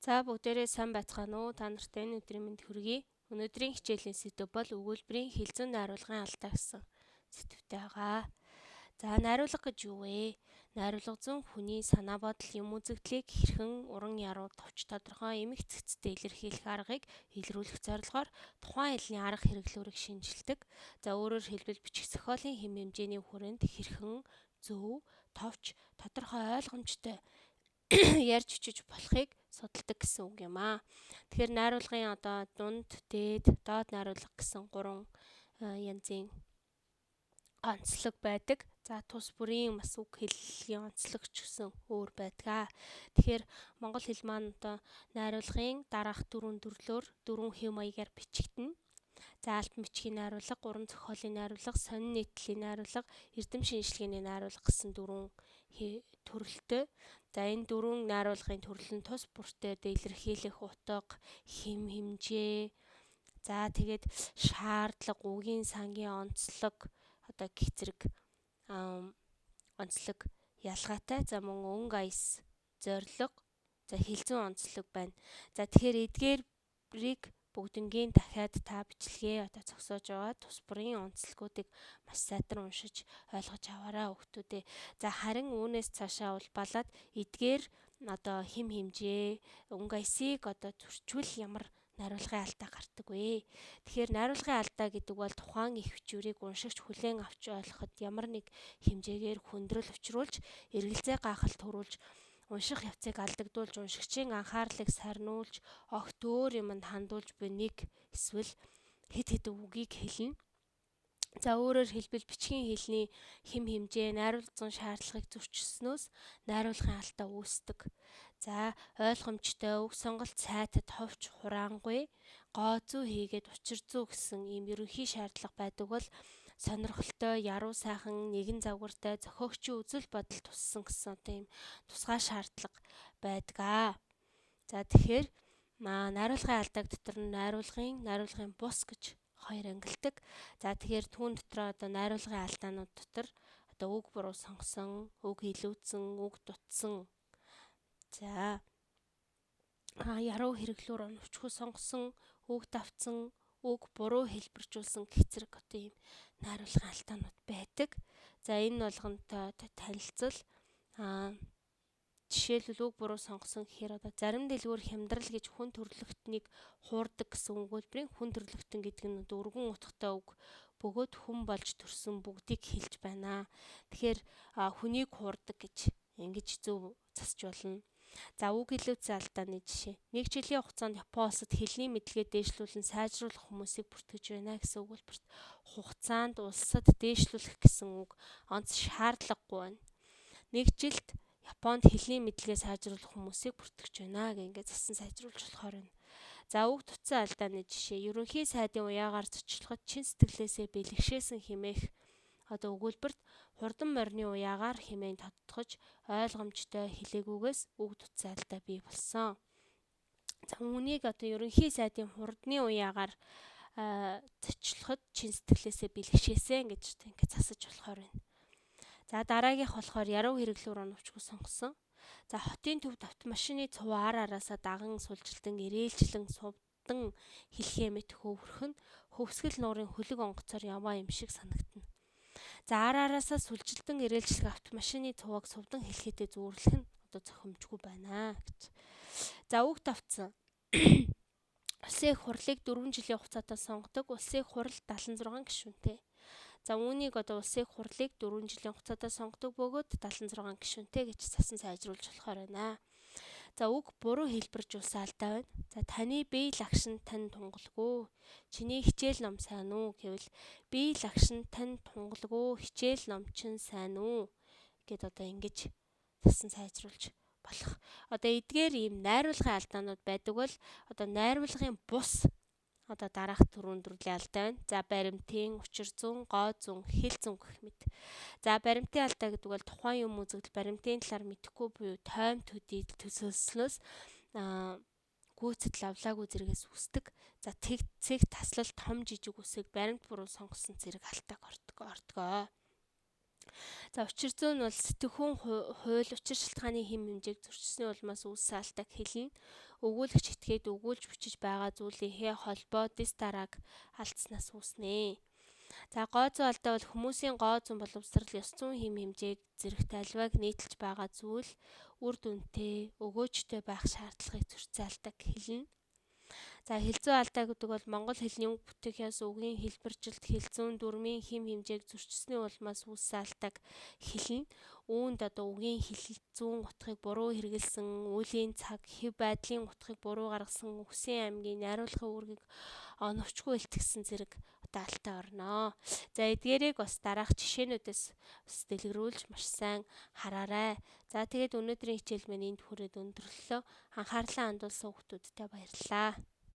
За бүгдээрээ сайн байцгаана уу? Та нартай энэ өдрийн мэнд хүргэе. Өнөөдрийн хичээлийн сэдэв бол өгүүлбэрийн хэлцэн найруулгын алдаа гэсэн сэдэвтэй байгаа. За найруулга гэж юу вэ? Найруулга зүүн хүний санаа бодол юм үзэгдлийг хэрхэн уран яруу товч тодорхой эмх цэцтэй илэрхийлэх аргыг илрүүлэх зорилгоор тухайн хэлний арга хэрэглүүрийг шинжилдэг. За өөрөөр хэлбэл бичих зохиолын хэм хэмжээний хүрээнд хэрхэн зөв, товч, тодорхой ойлгомжтой ярьж өчөж болохыг судалдаг гэсэн үг юм аа. Тэгэхээр найруулгын дунд, дээд, доод найруулга гэсэн 3 янзын онцлог байдаг. За тус бүрийн бас үг хэллэгийн онцлог ч гэсэн өөр байдаг. Тэгэхээр монгол хэл маань найруулгын дараах 4 төрлөөр 4 хэв маягаар бичигдэнэ. За албан бичгийн найруулга, уран зохиолын найруулга, сонин нийтлэлийн найруулга, эрдэм шинжилгээний найруулга гэсэн 4 төрөлтэй. За энэ 4 найруулгын төрөл нь тус бүртээ илэрхийлэх утга, хэм хэмжээ, за тэгээд шаардлага, үгийн сангийн онцлог гэх зэрэг онцлог ялгаатай. За мөн өнгө аяс, зорилго, за хэлцэн онцлог байна. За тэгэхээр эдгээрийг бүгднгийн дахиад та бичлэгээ зогсоож аваад тус бүрийн онцлогуудыг маш сайтар уншиж ойлгож аваарай хүүхдүүдээ. За харин үүнээс цаашаа улбалаад эдгээр хэм хэмжээ, өнгө аясыг зөрчвөл ямар найруулгын алдаа гардаг вэ? Тэгэхээр найруулгын алдаа гэдэг бол тухайн их бичвэрийг уншигч хүлээн авч ойлгоход ямар нэг хэмжээгээр хүндрэл учруулж, эргэлзээ гайхалт төрүүлж, унших явцыг алдагдуулж, уншигчийн анхаарлыг сарниулж, огт өөр юмд хандуулж буй нэг эсвэл хэд хэдэн үгийг хэлнэ. За өөрөөр хэлбэл бичгийн хэлний хэм хэмжээ, найруулгын шаардлагыг зөрчилснөөс найруулгын алдаа үүсдэг. За ойлгомжтой, үг сонголт сайтад товч, хураангүй, гоо зүү хийгээд учир зүү гэсэн ийм ерөнхий шаардлага байдаг бол сонирхолтой, яруу сайхан, нэгэн загвартай, зохиогчийн үзэл бодол туссан гэсэн ийм тусгай шаардлага байдаг. За тэгэхээр найруулгын алдааг дотор нь найруулгын бус гэж 2 ангилдаг. За тэгэхээр түүн дотор найруулгын алдаанууд дотор үг буруу сонгосон, үг илүүдсэн, үг дутсан. За яруу хэрэглүүр оновчгүй сонгосон, үг давтсан, үг буруу хэлбэржүүлсэн гэх зэрэг ийм найруулгын алдаанууд байдаг. За энэ болгонтой танилцал жишээлбэл үг буруу сонгосон гэхээр зарим дэлгүүр хямдрал гэж хүн төрлөختнийг хуурдаг гэсэн өгүүлбэрийн хүн төрлөختөн гэдэг нь өргөн утгатай үг бөгөөд хүн болж төрсөн бүгдийг хэлж байна. Тэгэхээр хүнийг хуурдаг гэж ингэж зөв засч болно. За үг илүүдсэн алдааны жишээ. 1 жилийн хугацаанд Япон улсад хэлний мэдлэгээ дээшлүүлэн сайжруулах хүмүүсийг бүртгэж байна гэсэн өгүүлбэрт хугацаанд улсад дээшлүүлэх гэсэн үг онц шаардлагагүй байна. 1 жилд Японд хэлний мэдлэгээ сайжруулах хүмүүсийг бүртгэж байна гэнгээ засан сайжруулж болохоор байна. За үг дутсан алдааны жишээ. Ерөнхий сайдын уяагаар зочлоход чин сэтгэлээсээ бэлгшээсэн хэмээх өгүүлбэрт хурдан морины уяагаар хэмээн тодтогч ойлгомжтой хэлээгүйгээс үг дутсан алдаа бий болсон. За үүнийг ерөнхий сайдын хурдны уяагаар зочлоход чин сэтгэлээсээ бэлгшээсэн гэж ингэж засаж болохоор байна. За дараагийнх болохоор яруу хэрэглүүр оновчгүй сонгосон. За хотын төвд автомашины цувуу араасаа даган сулжилдан ирээлжлэн сувдан хэлхээ мэт хөврөх нь хөвсгөл нуурын хөлөг онгоцоор яваа юм шиг санагдана. За араасаа сулжилдан ирээлжлэх автомашины цувууг сувдан хэлхээдээ зүүрлэх нь зохимжгүй байна гэж. За үг давтсан. Улсын их хурлыг 4 жилийн хугацаатай сонгодог. Улсын их хурл 76 гишүүнтэй. За үүнийг улсын их хурлыг 4 жилийн хугацаатай сонгодог бөгөөд 76 гишүүнтэй гэж засан сайжруулж болохоор байна. За үг буруу хэлбэржүүлсэн алдаа байна. За таны бие лагш нь тань тунгалгүй. Чиний хичээл ном сайн уу гэвэл бие лагш нь тань тунгалгүй, хичээл ном чинь сайн уу гэд ингэж засан сайжруулж болох. Эдгээр ийм найруулгын алдаанууд байдаг бол найруулгын бус дараах 4 төрлийн алдаа байна. За баримтын, учир зүүн, гоо зүүн, хэл зүүн гэх мэт. За баримтын алдаа гэдэг бол тухайн юм үзэгдэл баримтын талаар мэдэхгүй буюу тойм төдий төсөөлснөөс гүйцэтгэл авлаагүй зэрэгээс үүсдэг. За цэг таслал том жижиг үсэг баримт буруу сонгосон зэрэг алдааг ордог. За учир зүйн бол сэтгэхүйн хууль учир шалтгааны хэм хэмжээг зөрчсөний улмаас үүссэн алдааг хэлнэ. Өгүүлэгч этгээд өгүүлж бичиж байгаа зүйлийнхээ холбоо дэс дарааг алдснаас үүснэ. За гоо зүйн алдаа бол хүмүүсийн гоо зүйн боловсрал ёс зүйн хэм хэмжээг зэрэгт аливааг нийтэлж байгаа зүйл үр дүнтэй өгөөжтэй байх шаардлагыг зөрчсөн алдааг хэлнэ. За хэлцүү алдаа гэдэг бол монгол хэлний үг бүтээгээс үгийн хэлбэржилт хэлцүүн дүрмийн хэм хэмжээг зөрчсөний улмаас үүссэн алдааг хэлнэ. Үүнд үгийн хэлцүүн утгыг буруу хэрэглэсэн, үлийн цаг, хэв байдлын утгыг буруу гаргасан, үгсийн аймгийн найруулгын үүргийг оновчгүй илтгэсэн зэрэг алдаа орно. За эдгээрийг бас дараах жишээнүүдээс бас дэлгэрүүлж маш сайн хараарай. За тэгээд өнөөдрийн хичээл маань энд хүрээд өндөрлөлөө. Анхаарлаа хандуулсан хүмүүстээ баярлалаа.